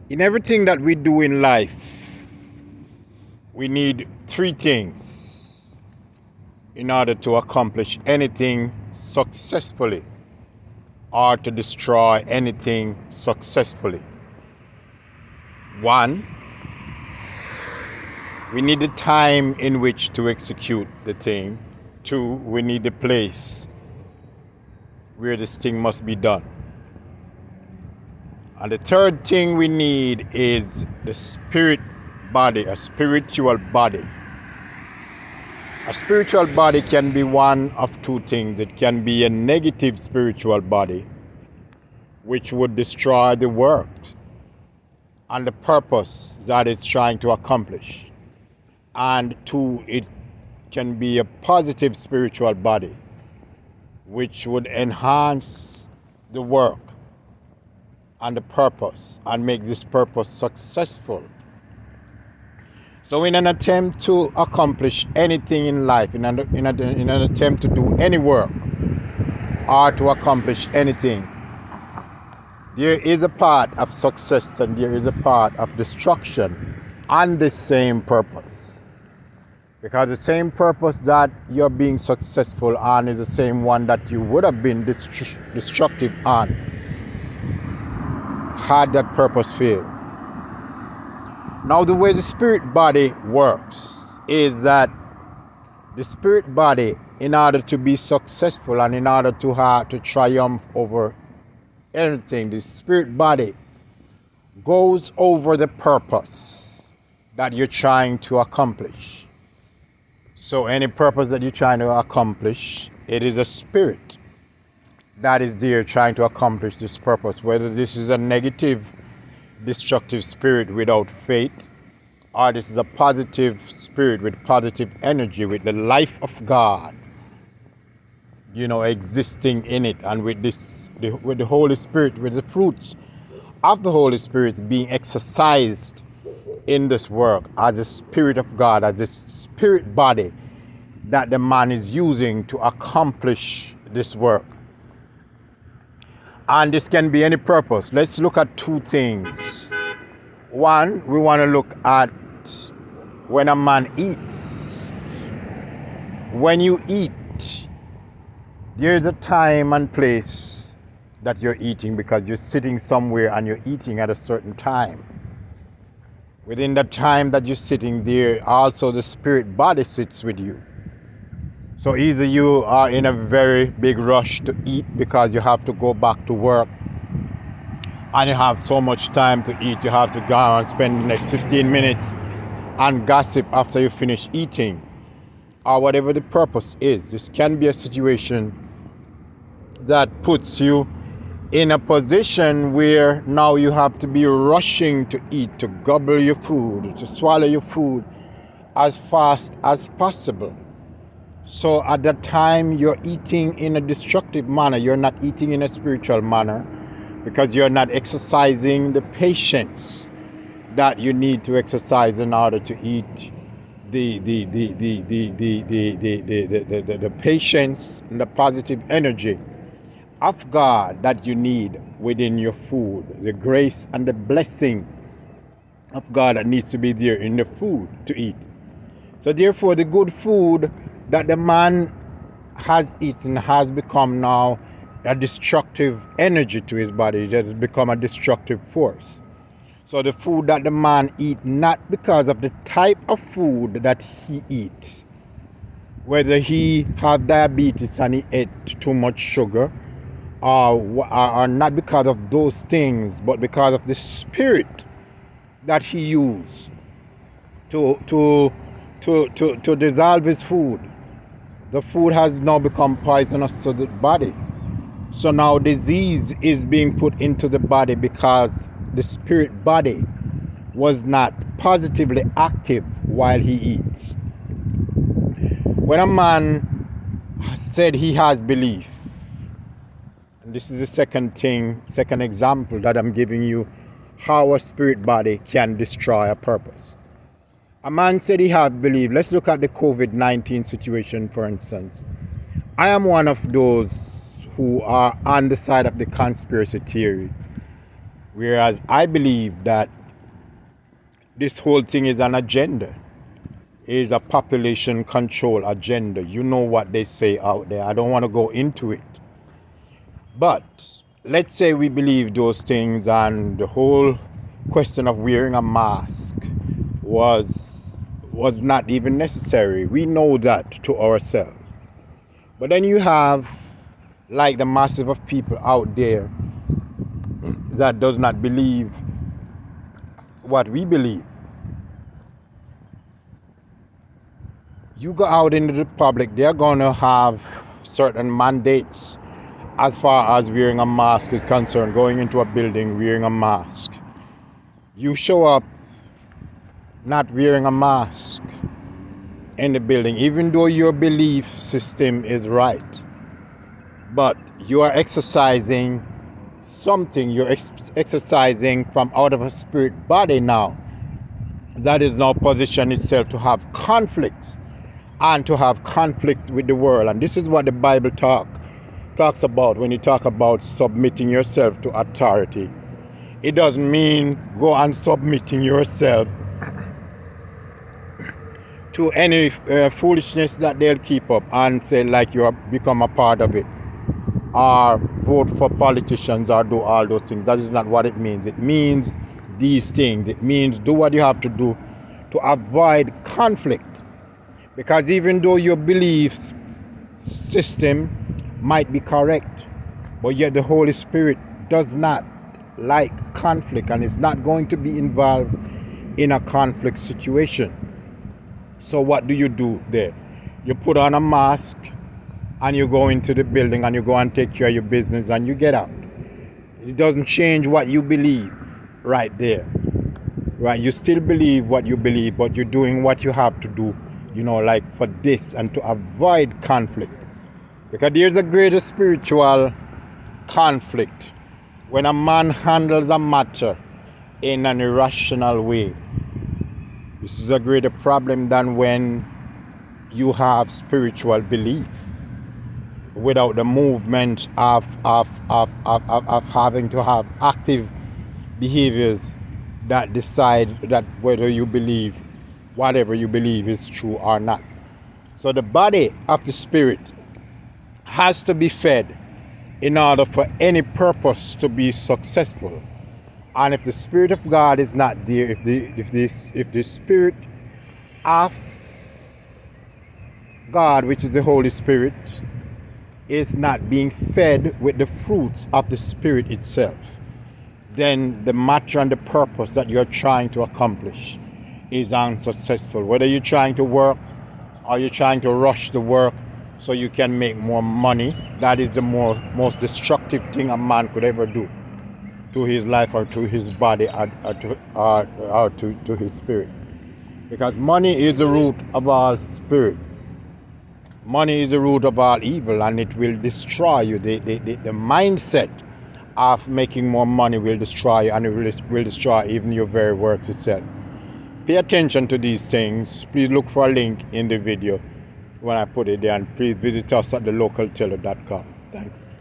In everything that we do in life, we need three things in order to accomplish anything successfully or to destroy anything successfully. One, we need the time in which to execute the thing. Two, we need the place where this thing must be done. And the third thing we need is the spirit body, a spiritual body. A spiritual body can be one of two things. It can be a negative spiritual body, which would destroy the work and the purpose that it's trying to accomplish. And two, it can be a positive spiritual body, which would enhance the work and the purpose and make this purpose successful. So in an attempt to accomplish anything in life, in an attempt to do any work or to accomplish anything, there is a part of success and there is a part of destruction on the same purpose. Because the same purpose that you're being successful on is the same one that you would have been destructive on had that purpose failed. Now, the way the spirit body works is that the spirit body, in order to be successful and in order to triumph over anything, the spirit body goes over the purpose that you're trying to accomplish. So any purpose that you're trying to accomplish, it is a spirit that is there trying to accomplish this purpose. Whether this is a negative, destructive spirit without faith, or this is a positive spirit with positive energy, with the life of God, existing in it, and with the Holy Spirit, with the fruits of the Holy Spirit being exercised in this work as the Spirit of God, as the spirit body that the man is using to accomplish this work. And this can be any purpose. Let's look at two things. One, we want to look at when a man eats. When you eat, there is a time and place that you're eating, because you're sitting somewhere and you're eating at a certain time. Within the time that you're sitting there, also the spirit body sits with you. So either you are in a very big rush to eat because you have to go back to work and you have so much time to eat, you have to go and spend the next 15 minutes and gossip after you finish eating, or whatever the purpose is. This can be a situation that puts you in a position where now you have to be rushing to eat, to gobble your food, to swallow your food as fast as possible. So at that time, you're eating in a destructive manner. You're not eating in a spiritual manner, because you're not exercising the patience that you need to exercise in order to eat. The patience and the positive energy of God that you need within your food, the grace and the blessings of God that needs to be there in the food to eat. So therefore, the good food that the man has eaten has become now a destructive energy to his body. It has become a destructive force. So the food that the man eats, not because of the type of food that he eats, whether he had diabetes and he ate too much sugar, or not because of those things, but because of the spirit that he used to dissolve his food. The food has now become poisonous to the body. So now disease is being put into the body because the spirit body was not positively active while he eats. When a man said he has belief, and this is the second example that I'm giving you, how a spirit body can destroy a purpose. A man said he has belief. Let's look at the COVID-19 situation, for instance. I am one of those who are on the side of the conspiracy theory. Whereas I believe that this whole thing is an agenda, is a population control agenda. You know what they say out there. I don't want to go into it. But let's say we believe those things and the whole question of wearing a mask was not even necessary. We know that to ourselves. But then you have like the massive of people out there that does not believe what we believe. You go out into the public, they're going to have certain mandates as far as wearing a mask is concerned, going into a building wearing a mask. You show up not wearing a mask in the building, even though your belief system is right, but you are exercising something, you're exercising from out of a spirit body now that is now positioned itself to have conflicts and to have conflict with the world. And this is what the Bible talks about when you talk about submitting yourself to authority. It doesn't mean go and submitting yourself to any foolishness that they'll keep up and say like you have become a part of it, or vote for politicians or do all those things. That is not what it means. It means these things. It means do what you have to do to avoid conflict. Because even though your belief system might be correct, but yet the Holy Spirit does not like conflict and is not going to be involved in a conflict situation. So what do you do there? You put on a mask and you go into the building and you go and take care of your business and you get out. It doesn't change what you believe right there. Right? You still believe what you believe, but you're doing what you have to do, like for this and to avoid conflict. Because there's a greater spiritual conflict when a man handles a matter in an irrational way. This is a greater problem than when you have spiritual belief without the movement of having to have active behaviors that decide that whether you believe whatever you believe is true or not. So the body of the spirit has to be fed in order for any purpose to be successful. And if the Spirit of God is not there, if the Spirit of God, which is the Holy Spirit, is not being fed with the fruits of the Spirit itself, then the matter and the purpose that you're trying to accomplish is unsuccessful. Whether you're trying to work or you're trying to rush the work so you can make more money, that is the most destructive thing a man could ever do to his life or to his body or to his spirit. Because money is the root of all spirit. Money is the root of all evil, and it will destroy you. The mindset of making more money will destroy you, and it will destroy even your very work itself. Pay attention to these things. Please look for a link in the video when I put it there, and please visit us at thelocalteller.com. Thanks.